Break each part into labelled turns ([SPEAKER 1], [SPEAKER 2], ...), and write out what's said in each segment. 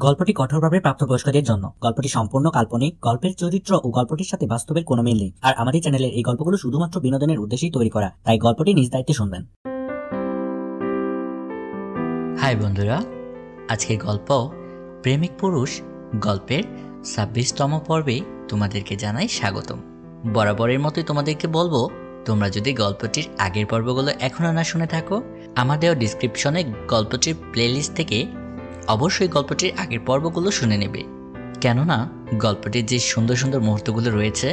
[SPEAKER 1] গল্পটি কঠোরভাবে প্রাপ্তবয়স্কদের জন্য। গল্পটি সম্পূর্ণ কাল্পনিক, গল্পের চরিত্র ও গল্পটির সাথে বাস্তবের কোনো মিল নেই। আর আমাদের চ্যানেলের এই গল্পগুলো শুধুমাত্র বিনোদনের উদ্দেশ্যেই তৈরি করা, তাই গল্পটি নিজ দায়িত্বে শুনবেন।
[SPEAKER 2] হাই বন্ধুরা, আজকের গল্প প্রেমিক পুরুষ গল্পের 26তম পর্বে তোমাদেরকে জানাই স্বাগতম। বরাবরের মতোই তোমাদেরকে বলবো, তোমরা যদি গল্পটির আগের পর্বগুলো এখনো না শুনে থাকো, আমাদের ডিসক্রিপশনে গল্পটির প্লেলিস্ট থেকে অবশ্যই গল্পটির আগের পর্বগুলো শুনে নেবে। কেননা গল্পটির যে সুন্দর সুন্দর মুহূর্তগুলো রয়েছে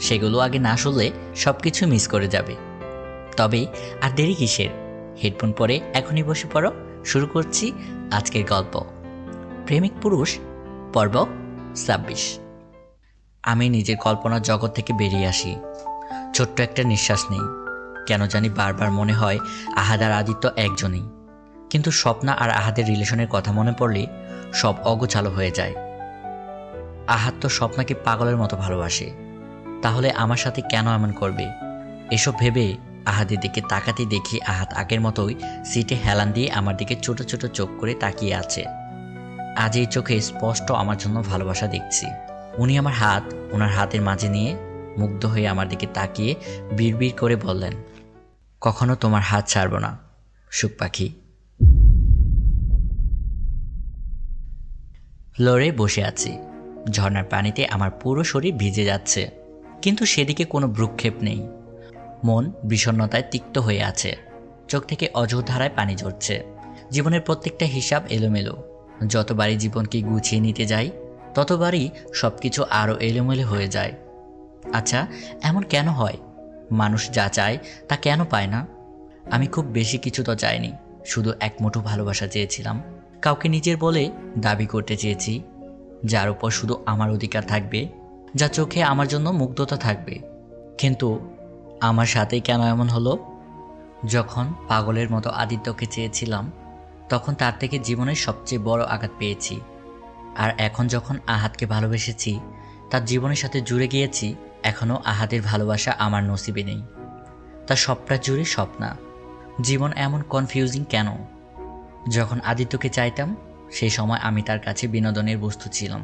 [SPEAKER 2] সেগুলো আগে না শুনলে সব কিছু মিস করে যাবে। তবে আর দেরি কিসের, হেডফোন পরে এখনই বসে পড়ো। শুরু করছি আজকের গল্প প্রেমিক পুরুষ পর্ব 26। আমি নিজের কল্পনার জগৎ থেকে বেরিয়ে আসি। ছোট্ট একটা নিঃশ্বাস নেই। কেন জানি বারবার মনে হয় আহাদ আর আদিত্য একজনই, কিন্তু স্বপ্না আর আহাদের রিলেশনের কথা মনে পড়লে সব অগোছালো হয়ে যায়। আহাদ তো স্বপ্নাকে পাগলের মতো ভালোবাসে, তাহলে আমার সাথে কেন এমন করবে? এসব ভেবে আহাদের দিকে তাকাতে দেখি আহাদ আগের মতোই সিটে হেলান দিয়ে আমার দিকে ছোট ছোট চোখ করে তাকিয়ে আছে। আজ এই চোখে স্পষ্ট আমার জন্য ভালোবাসা দেখছি। উনি আমার হাত ওনার হাতের মাঝে নিয়ে মুগ্ধ হয়ে আমার দিকে তাকিয়ে বিড়বিড় করে বললেন, কখনো তোমার হাত ছাড়ব না সুখ পাখি। ফ্লোরে বসে আছি। ঝর্ণার পানিতে আমার পুরো শরীর ভিজে যাচ্ছে, কিন্তু সেদিকে কোনো ভ্রুক্ষেপ নেই। মন বিষণ্ণতায় তিক্ত হয়ে আছে। চোখ থেকে অঝোরধারায় পানি ঝরছে। জীবনের প্রত্যেকটা হিসাব এলোমেলো। যতবারই জীবনকে গুছিয়ে নিতে যাই, ততবারই সব কিছু আরও এলোমেলো হয়ে যায়। আচ্ছা, এমন কেন হয়? মানুষ যা চায় তা কেন পায় না? আমি খুব বেশি কিছু তো চাইনি, শুধু এক মুঠো ভালোবাসা চেয়েছিলাম। কাউকে নিজের বলে দাবি করতে চেয়েছি, যার উপর শুধু আমার অধিকার থাকবে, যা চোখে আমার জন্য মুগ্ধতা থাকবে। কিন্তু আমার সাথেই কেন এমন হলো? যখন পাগলের মতো আদিত্যকে চেয়েছিলাম, তখন তার থেকে জীবনের সবচেয়ে বড় আঘাত পেয়েছি। আর এখন যখন আহাদকে ভালোবেসেছি, তার জীবনের সাথে জুড়ে গিয়েছি, এখনও আহাদের ভালোবাসা আমার নসিবে নেই। তার সবটা জুড়ে স্বপ্না। জীবন এমন কনফিউজিং কেন? যখন আদিত্যকে চাইতাম, সেই সময় আমি তার কাছে বিনোদনের বস্তু ছিলাম।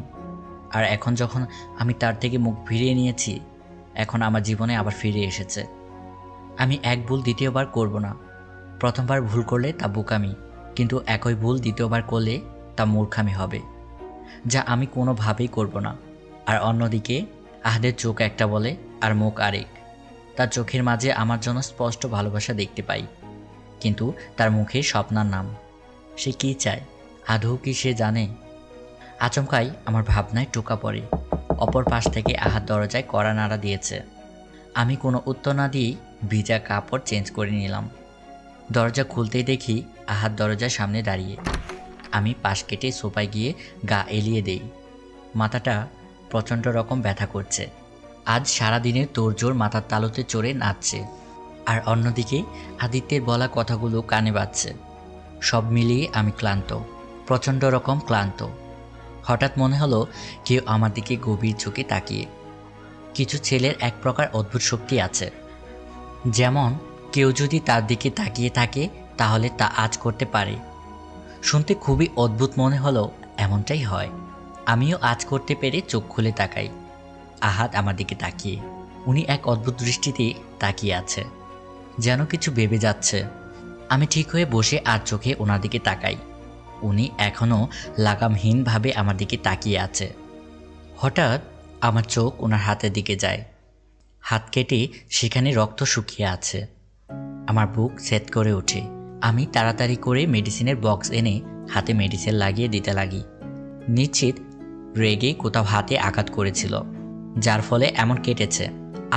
[SPEAKER 2] আর এখন যখন আমি তার থেকে মুখ ফিরিয়ে নিয়েছি, এখন আমার জীবনে আবার ফিরে এসেছে। আমি এক ভুল দ্বিতীয়বার করব না। প্রথমবার ভুল করলে তা বোকামি, কিন্তু একই ভুল দ্বিতীয়বার করলে তা মূর্খামি হবে, যা আমি কোনোভাবেই করব না। আর অন্যদিকে আহাদের চোখ একটা বলে আর মুখ আরেক। তার চোখের মাঝে আমার জন্য স্পষ্ট ভালোবাসা দেখতে পাই, কিন্তু তার মুখে স্বপ্নার নাম। সে কি চায়, আদৌ কি সে জানে? আচমকাই আমার ভাবনায় টোকা পড়ে। অপর পাশ থেকে আহাদ দরজায় কড়া নাড়া দিয়েছে। আমি কোনো উত্তর না দিয়েই ভিজা কাপড় চেঞ্জ করে নিলাম। দরজা খুলতেই দেখি আহাদ দরজার সামনে দাঁড়িয়ে। আমি পাশ কেটে সোফায় গিয়ে গা এলিয়ে দেই। মাথাটা প্রচণ্ড রকম ব্যথা করছে। আজ সারাদিনের তোড়জোড় মাথার তালুতে চড়ে নাচছে, আর অন্যদিকে আদিত্যের বলা কথাগুলো কানে বাজছে। সব মিলিয়ে আমি ক্লান্ত, প্রচণ্ড রকম ক্লান্ত। হঠাৎ মনে হলো কেউ আমার দিকে গভীর চোখে তাকিয়ে। কিছু ছেলের এক প্রকার অদ্ভুত শক্তি আছে, যেমন কেউ যদি তার দিকে তাকিয়ে থাকে তাহলে তা আজ করতে পারে। শুনতে খুবই অদ্ভুত মনে হলো, এমনটাই হয়। আমিও আজ করতে পেরে চোখ খুলে তাকাই। আহাদ আমার দিকে তাকিয়ে। উনি এক অদ্ভুত দৃষ্টিতে তাকিয়ে আছে, যেন কিছু ভেবে যাচ্ছে। আমি ঠিক হয়ে বসে আর চোখে ওনার দিকে তাকাই। উনি এখনও লাগামহীনভাবে আমার দিকে তাকিয়ে আছে। হঠাৎ আমার চোখ ওনার হাতের দিকে যায়। হাত কেটে সেখানে রক্ত শুকিয়ে আছে। আমার বুক সেট করে ওঠে। আমি তাড়াতাড়ি করে মেডিসিনের বক্স এনে হাতে মেডিসিন লাগিয়ে দিতে লাগি। নিশ্চিত রেগে কোথাও হাতে আঘাত করেছিল, যার ফলে এমন কেটেছে।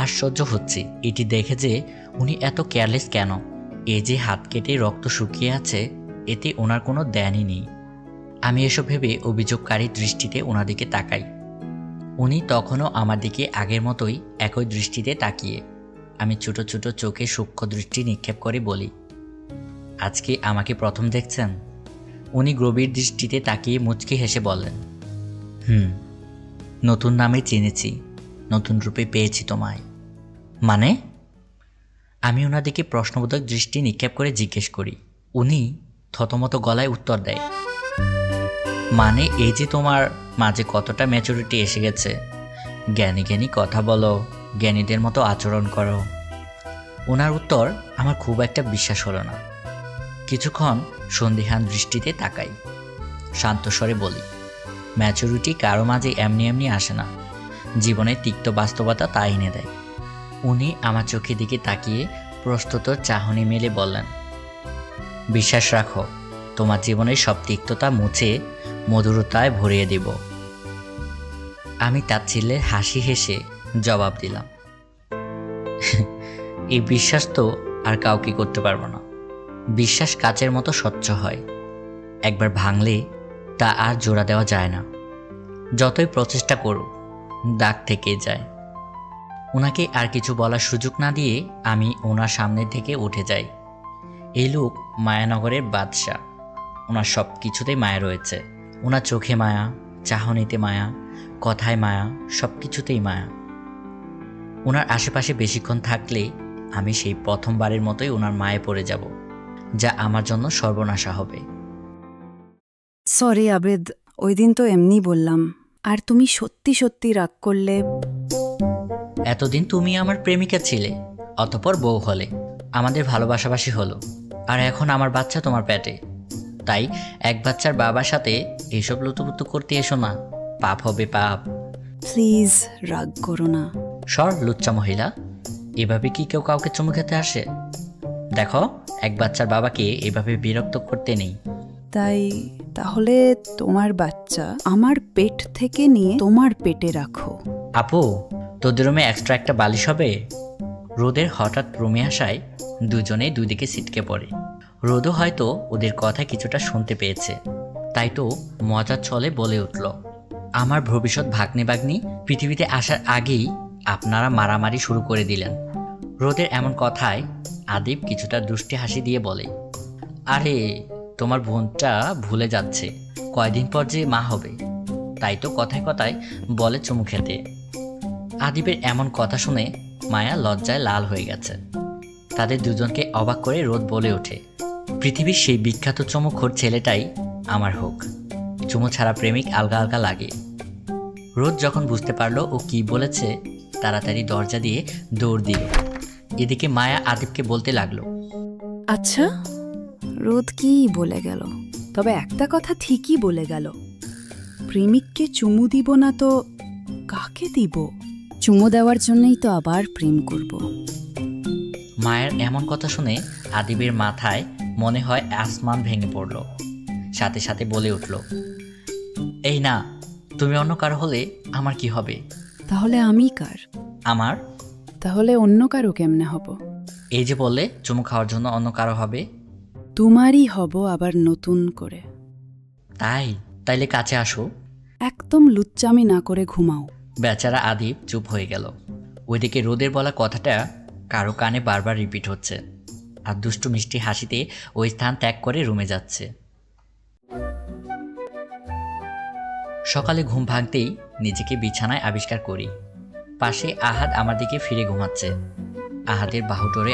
[SPEAKER 2] আশ্চর্য হচ্ছে এটি দেখে যে উনি এত কেয়ারলেস কেন। এই যে হাত কেটে রক্ত শুকিয়ে আছে, এতে ওনার কোনো জ্ঞানই নেই। আমি এসব ভেবে অভিযোগকারীর দৃষ্টিতে ওনার দিকে তাকাই। উনি তখনও আমার দিকে আগের মতোই একই দৃষ্টিতে তাকিয়ে। আমি ছোট ছোট চোখে সূক্ষ্ম দৃষ্টি নিক্ষেপ করে বলি, আজকে আমাকে প্রথম দেখছেন? উনি গভীর দৃষ্টিতে তাকিয়ে মুচকি হেসে বললেন, নতুন নামে চিনেছি, নতুন রূপে পেয়েছি তোমায়। মানে? আমি ওনার দিকে প্রশ্নবোধক দৃষ্টি নিক্ষেপ করে জিজ্ঞেস করি। উনি থতমত গলায় উত্তর দেয়, মানে এই যে তোমার মাঝে কতটা ম্যাচুরিটি এসে গেছে, জ্ঞানী জ্ঞানী কথা বলো, জ্ঞানীদের মতো আচরণ করো। ওনার উত্তর আমার খুব একটা বিশ্বাস হলো না। কিছুক্ষণ সন্দিহান দৃষ্টিতে তাকাই, শান্ত স্বরে বলি, ম্যাচুরিটি কারো মাঝে এমনি এমনি আসে না, জীবনের তিক্ত বাস্তবতা তা এনে দেয়। উনি আমার চোখের দিকে তাকিয়ে প্রশ্নোত্তর চাহনি মেলে বললেন, বিশ্বাস রাখো, তোমার জীবনের সব তিক্ততা মুছে মধুরতায় ভরিয়ে দিব। আমি তাচ্ছিল্যের হাসি হেসে জবাব দিলাম, এই বিশ্বাস তো আর কাউকে করতে পারবো না। বিশ্বাস কাচের মতো স্বচ্ছ হয়, একবার ভাঙলে তা আর জোড়া দেওয়া যায় না, যতই প্রচেষ্টা করো দাগ থেকে যায়। ওনাকে আর কিছু বলার সুযোগ না দিয়ে আমি ওনার সামনে থেকে উঠে যাই। এই লোক মায়ানগরের বাদশাহ, ওনার সব কিছুতেই মায়া রয়েছে। ওনার চোখে মায়া, চাহনিতে মায়া, কথায় মায়া, সব কিছুতেই মায়া। ওনার আশেপাশে বেশিক্ষণ থাকলে আমি সেই প্রথমবারের মতোই ওনার মায়ে পড়ে যাব, যা আমার জন্য সর্বনাশা হবে।
[SPEAKER 3] সরি আবেদ, ওই দিন তো এমনি বললাম, আর তুমি সত্যি সত্যি রাগ করলে।
[SPEAKER 2] এতদিন তুমি আমার প্রেমিকা ছিলে, অতঃপর বউ হলে, আমাদের ভালোবাসাবাসি হলো, আর এখন আমার বাচ্চা তোমার পেটে। তাই এক বাচ্চার বাবার সাথে এইসব লুতুপুতু করতে এসো না, পাপ হবে পাপ।
[SPEAKER 3] প্লিজ রাগ করো না।
[SPEAKER 2] সর লুচ্চা মহিলা, এভাবে কি কেউ কাউকে চুমু খেতে আসে? দেখো, এক বাচ্চার বাবাকে এভাবে বিরক্ত করতে নেই।
[SPEAKER 3] তাহলে তোমার বাচ্চা আমার পেট থেকে নিয়ে তোমার পেটে রাখো।
[SPEAKER 2] আপু, তোদের রুমে এক্সট্রা একটা বালিশ হবে? রোদের হঠাৎ রুমে আসায় দুজনেই দুদিকে ছিটকে পড়ে। রোদও হয়তো ওদের কথা কিছুটা শুনতে পেয়েছে, তাই তো মজার ছলে বলে উঠল, আমার ভবিষ্যৎ ভাগ্নে ভাগ্নি পৃথিবীতে আসার আগেই আপনারা মারামারি শুরু করে দিলেন। রোদের এমন কথায় আদিব কিছুটা দুষ্টি হাসি দিয়ে বলে, আরে তোমার বোনটা ভুলে যাচ্ছে কয়দিন পর যে মা হবে, তাই তো কথায় কথায় বলে চুমু খেতে। আদিবের এমন কথা শুনে মায়া লজ্জায় লাল হয়ে গেছে। তাদের দুজনকে অবাক করে রোদ বলে ওঠে, পৃথিবীর সেই বিখ্যাত চুমুখোর ছেলেটাই আমার হোক, চুমু ছাড়া প্রেমিক আলগা আলগা লাগে। রোদ যখন বুঝতে পারলো ও কি বলেছে, তাড়াতাড়ি দরজা দিয়ে দৌড় দিল। এদিকে মায়া আদিবকে বলতে লাগলো,
[SPEAKER 3] আচ্ছা, রোদ কি বলে গেল? তবে একটা কথা ঠিকই বলে গেল, প্রেমিককে চুমু দিব না তো কাকে দিব? চুমু দেওয়ার জন্যই তো আবার প্রেম করব।
[SPEAKER 2] মায়ের এমন কথা শুনে আদিবের মাথায় মনে হয় আসমান ভেঙে পড়ল। সাথে সাথে বলে উঠল, এই না, তুমি অন্য কারো হলে আমার কি হবে?
[SPEAKER 3] তাহলে আমি কার?
[SPEAKER 2] আমার?
[SPEAKER 3] তাহলে অন্য কারো কেমনে হব?
[SPEAKER 2] এই যে বললে চুমু খাওয়ার জন্য অন্য কারো হবে।
[SPEAKER 3] তোমারই হব, আবার নতুন করে।
[SPEAKER 2] তাইলে কাছে আসো।
[SPEAKER 3] একদম লুচ্চামি না করে ঘুমাও।
[SPEAKER 2] বেচারা আদিব চুপ হয়ে গেল। ওইদিকে রোদের বলা কথাটা কারো কানে বারবার রিপিট হচ্ছে, আর দুষ্টু মিষ্টি হাসিতে ওই স্থান ত্যাগ করে রুমে যাচ্ছে। সকালে ঘুম ভাঙতেই নিজেকে বিছানায় আবিষ্কার করি। পাশে আহাদ আমার দিকে ফিরে ঘুমাচ্ছে, আহাদের বাহুডোরে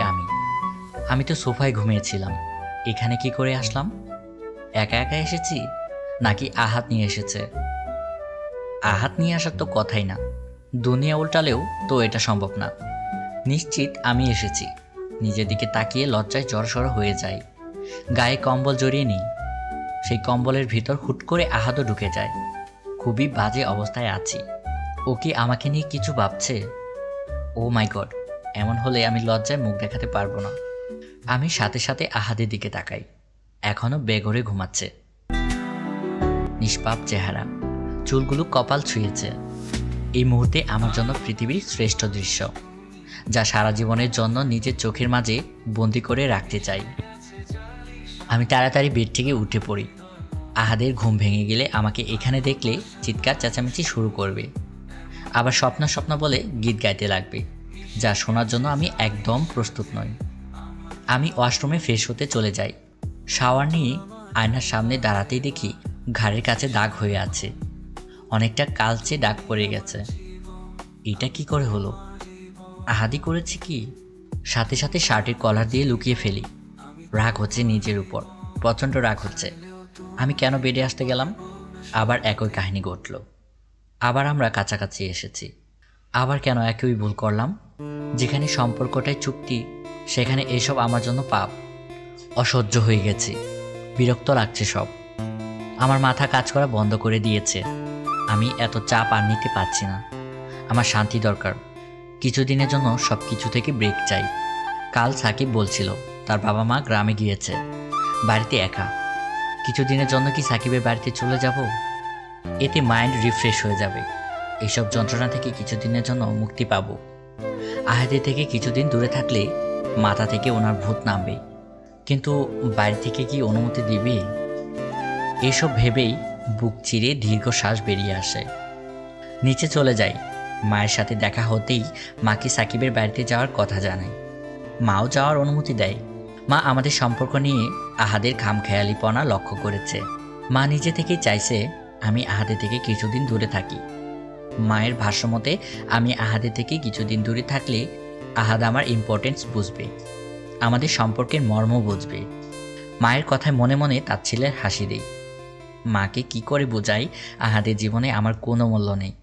[SPEAKER 2] আমি তো সোফায় ঘুমিয়েছিলাম। এখানে কি করে আসলাম? একা একা এসেছি নাকি আহাদ নিয়ে এসেছে? আহাদ নিয়ে আসার তো কথাই না, দুনিয়া উল্টালেও তো এটা সম্ভব না। নিশ্চিত আমি এসেছি। নিজের দিকে তাকিয়ে লজ্জায় জড়সড় হয়ে যায়। গায়ে কম্বল জড়িয়ে নিই, সেই কম্বলের ভিতর হুট করে আহাদও ঢুকে যায়। খুবই বাজে অবস্থায় আছি। ও কি আমাকে নিয়ে কিছু ভাবছে? ও মাই গড, এমন হলে আমি লজ্জায় মুখ দেখাতে পারবো না। আমি সাথে সাথে আহাদের দিকে তাকাই, এখনো বেঘরে ঘুমাচ্ছে। নিষ্পাপ চেহারা, চুলগুলো কপাল ছুঁয়েছে। এই মুহূর্তে আমার জন্য পৃথিবীর শ্রেষ্ঠ দৃশ্য, যা সারা জীবনের জন্য নিজের চোখের মাঝে বন্দি করে রাখতে চাই। আমি তাড়াতাড়ি বেড থেকে উঠে পড়ি। আহাদের ঘুম ভেঙে গেলে আমাকে এখানে দেখলে চিৎকার চেঁচামেচি শুরু করবে, আবার স্বপ্ন বলে গীত গাইতে লাগবে, যা শোনার জন্য আমি একদম প্রস্তুত নই। আমি ওয়াশরুমে ফ্রেশ হতে চলে যাই। শাওয়ার নিয়ে আয়নার সামনে দাঁড়াতেই দেখি ঘাড়ের কাছে দাগ হয়ে আছে, অনেকটা কালচে দাগ পড়ে গেছে। এটা কি করে হলো? আহাদি করেছে কি? সাথে সাথে শার্টের কলার দিয়ে লুকিয়ে ফেলি। রাগ হচ্ছে নিজের উপর, প্রচণ্ড রাগ হচ্ছে। আমি কেন বেডে আসতে গেলাম? আবার একই কাহিনী ঘটল। আবার আমরা কাছাকাছি এসেছি। আবার কেন একই ভুল করলাম? যেখানে সম্পর্কটাই চুক্তি, সেখানে এসব আমার জন্য পাপ। অসহ্য হয়ে গেছি, বিরক্ত লাগছে সব। আমার মাথা কাজ করা বন্ধ করে দিয়েছে। আমি এত চাপ আর নিতে পারছি না। আমার শান্তি দরকার। কিছুদিনের জন্য সব কিছু থেকে ব্রেক চাই। কাল সাকিব বলছিল তার বাবা মা গ্রামে গিয়েছে, বাড়িতে একা। কিছুদিনের জন্য কি সাকিবের বাড়িতে চলে যাব? এতে মাইন্ড রিফ্রেশ হয়ে যাবে। এইসব যন্ত্রণা থেকে কিছুদিনের জন্য মুক্তি পাব। আহাদের থেকে কিছুদিন দূরে থাকলে মাথা থেকে ওনার ভূত নামবে, কিন্তু বাড়ি থেকে কি অনুমতি দিবে? এসব ভেবেই বুক চিরে দীর্ঘশ্বাস বেরিয়ে আসে। নিচে চলে যাই। মায়ের সাথে দেখা হতেই মাকে সাকিবের বাড়িতে যাওয়ার কথা জানাই। মাও যাওয়ার অনুমতি দেয়। মা আমাদের সম্পর্ক নিয়ে আহাদের খামখেয়ালিপনা লক্ষ্য করেছে। মা নিজে থেকেই চাইছে আমি আহাদের থেকে কিছুদিন দূরে থাকি। মায়ের ভাষ্যমতে আমি আহাদের থেকে কিছুদিন দূরে থাকলে আহাদ আমার ইম্পর্টেন্স বুঝবে, আমাদের সম্পর্কের মর্ম বুঝবে। মায়ের কথায় মনে মনে তাচ্ছিলের হাসি দেই। মাকে কি করে বোঝাই আহাদের জীবনে আমার কোনো মূল্য নেই,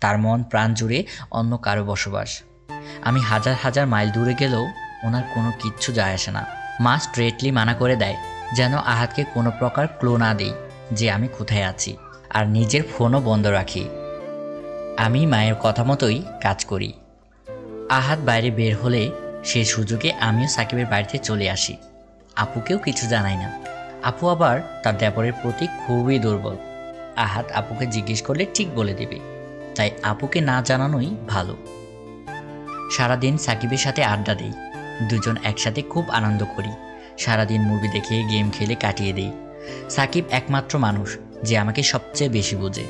[SPEAKER 2] তার মন প্রাণ জুড়ে অন্য কারো বসবাস। আমি হাজার হাজার মাইল দূরে গেলেও ওনার কোনো কিচ্ছু যায় আসে না। মা স্ট্রেটলি মানা করে দেয় যেন আহাদকে কোনো প্রকার ক্লু না দিই যে আমি কোথায় আছি, আর নিজের ফোনও বন্ধ রাখি। আমি মায়ের কথা মতোই কাজ করি। আহাদ বাইরে বের হলে সেই সুযোগে আমিও সাকিবের বাড়িতে চলে আসি। আপুকেও কিছু জানাই না। আপু আবার তার দেবরের প্রতি খুবই দুর্বল। আহাদ আপুকে জিজ্ঞেস করলে ঠিক বলে দেবে, তাই আপুকে না জানানোই ভালো। সারাদিন সাকিবের সাথে আড্ডা দেই। দুজন একসাথে খুব আনন্দ করি। সারাদিন মুভি দেখে গেম খেলে কাটিয়ে দেই। সাকিব একমাত্র মানুষ যে আমাকে সবচেয়ে বেশি বোঝে।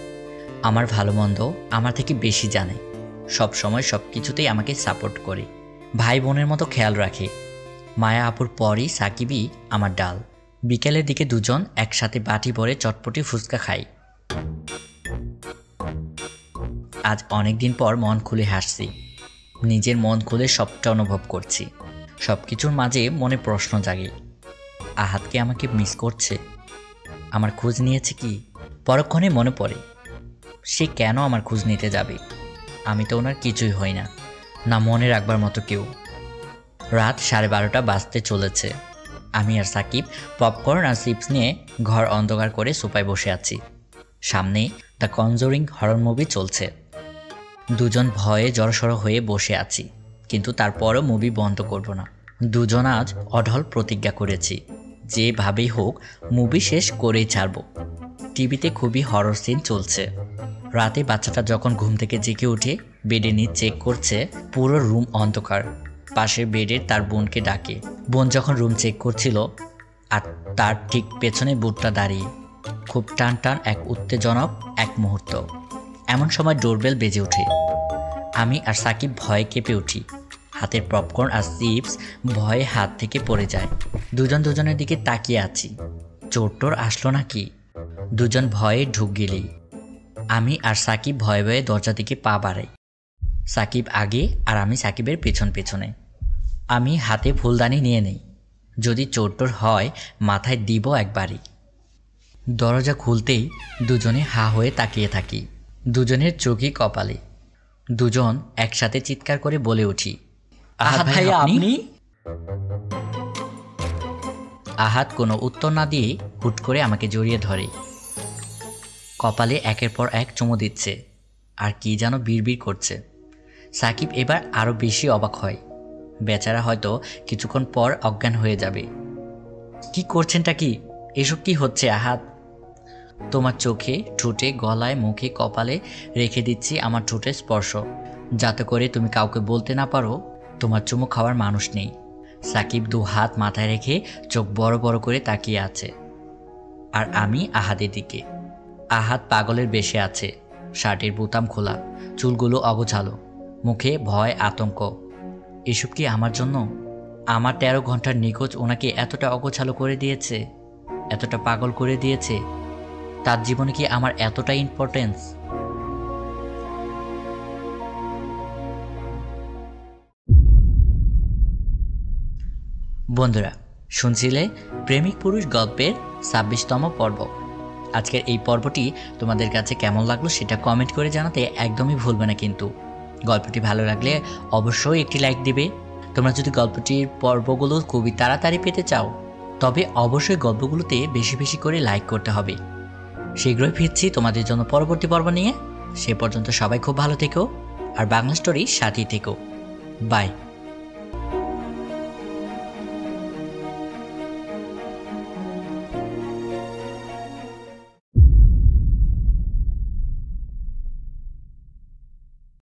[SPEAKER 2] আমার ভালো মন্দ আমার থেকে বেশি জানে। সব সময় সব কিছুতেই আমাকে সাপোর্ট করে, ভাই বোনের মতো খেয়াল রাখে। মায়া আপুর পরই সাকিবই আমার ডাল। বিকেলের দিকে দুজন একসাথে বাটি ভরে চটপটি ফুচকা খাই। আজ অনেক দিন পর মন খুলে হাসছি। নিজের মন খুলে সবটা অনুভব করছি। সব কিছুর মাঝে মনে প্রশ্ন জাগে, আহাদকে আমাকে মিস করছে? আমার খোঁজ নিয়েছে কি? পরক্ষণে মনে পড়ে, সে কেন আমার খোঁজ নিতে যাবে? আমি তো ওনার কিছুই হই না, না মনে রাখবার মতো কেউ। রাত 12:30 বাজতে চলেছে। আমি আর সাকিব পপকর্ন আর চিপস নিয়ে ঘর অন্ধকার করে সোফায় বসে আছি। সামনে দ্য কনজুরিং হরর মুভি চলছে। দুজন ভয়ে জড়সড় হয়ে বসে আছি, কিন্তু তারপরও মুভি বন্ধ করব না। দুজন আজ অঢল প্রতিজ্ঞা করেছি, যেভাবেই হোক মুভি শেষ করেই ছাড়ব। টিভিতে খুবই হরর সিন চলছে। রাতে বাচ্চাটা যখন ঘুম থেকে জেগে উঠে বেডে নিয়ে চেক করছে, পুরো রুম অন্ধকার। পাশের বেডের তার বোনকে ডাকে। বোন যখন রুম চেক করছিল, আর তার ঠিক পেছনে বুটটা দাঁড়িয়ে। খুব টান টান এক উত্তেজনক এক মুহূর্ত। এমন সময় ডোরবেল বেজে ওঠে। আমি আর সাকিব ভয়ে কেঁপে উঠি। হাতের পপকর্ন আর চিপস ভয়ে হাত থেকে পড়ে যায়। দুজন দুজনের দিকে তাকিয়ে আছি। চোর টোর আসলো নাকি? দুজন ভয়ে ঢুক গেলেই আমি আর সাকিব ভয়ে ভয়ে দরজা দিকে পা বাড়াই। সাকিব আগে আর আমি সাকিবের পেছন পেছনে। আমি হাতে ফুলদানি নিয়ে নেই, যদি চোর টোর হয় মাথায় দিব একবারই। দরজা খুলতেই দুজনে হা হয়ে তাকিয়ে থাকি। দুজনের চোখই কপালে। দুজন একসাথে চিৎকার করে বলে উঠি, আহাদ ভাইয়া আপনি? আহাদ কোনো উত্তর না দিয়ে হুট করে আমাকে জড়িয়ে ধরে। কপালে একের পর এক চুমু দিচ্ছে, আর কি যেন বিড়বিড় করছে। সাকিব এবার আরও বেশি অবাক হয়। বেচারা হয়তো কিছুক্ষণ পর অজ্ঞান হয়ে যাবে। কি করছেনটা কি? এসব কি হচ্ছে আহাদ? তোমার চোখে, ঠোঁটে, গলায়, মুখে, কপালে রেখে দিচ্ছি আমার ঠোঁটের স্পর্শ, যাতে করে তুমি কাউকে বলতে না পারো তোমার চুমু খাওয়ার মানুষ নেই। সাকিব 2 হাত মাথায় রেখে চোখ বড় বড় করে তাকিয়ে আছে, আর আমি আহাদের দিকে। আহাদ পাগলের বেশে আছে, শার্টের বোতাম খোলা, চুলগুলো অগোছালো, মুখে ভয় আতঙ্ক। এসব কি আমার জন্য? আমার 13 ঘন্টার নিখোঁজ ওনাকে এতটা অগোছালো করে দিয়েছে, এতটা পাগল করে দিয়েছে? তার জীবনে কি আমার এতটা ইম্পর্টেন্স? বন্ধুরা, শুনছিলে প্রেমিক পুরুষ গল্পের 26তম পর্ব। আজকের এই পর্বটি তোমাদের কাছে কেমন লাগলো সেটা কমেন্ট করে জানাতে একদমই ভুলবে না কিন্তু। গল্পটি ভালো লাগলে অবশ্যই একটি লাইক দিবে। তোমরা যদি গল্পটির পর্বগুলো খুবই তাড়াতাড়ি পেতে চাও তবে অবশ্যই গল্পগুলোতে বেশি বেশি করে লাইক করতে হবে। শীঘ্রই ফিরছি তোমাদের জন্য পরবর্তী পর্ব নিয়ে। সে পর্যন্ত সবাই খুব ভালো থেকো আর বাংলা স্টোরি সাথেই থেকো। বাই।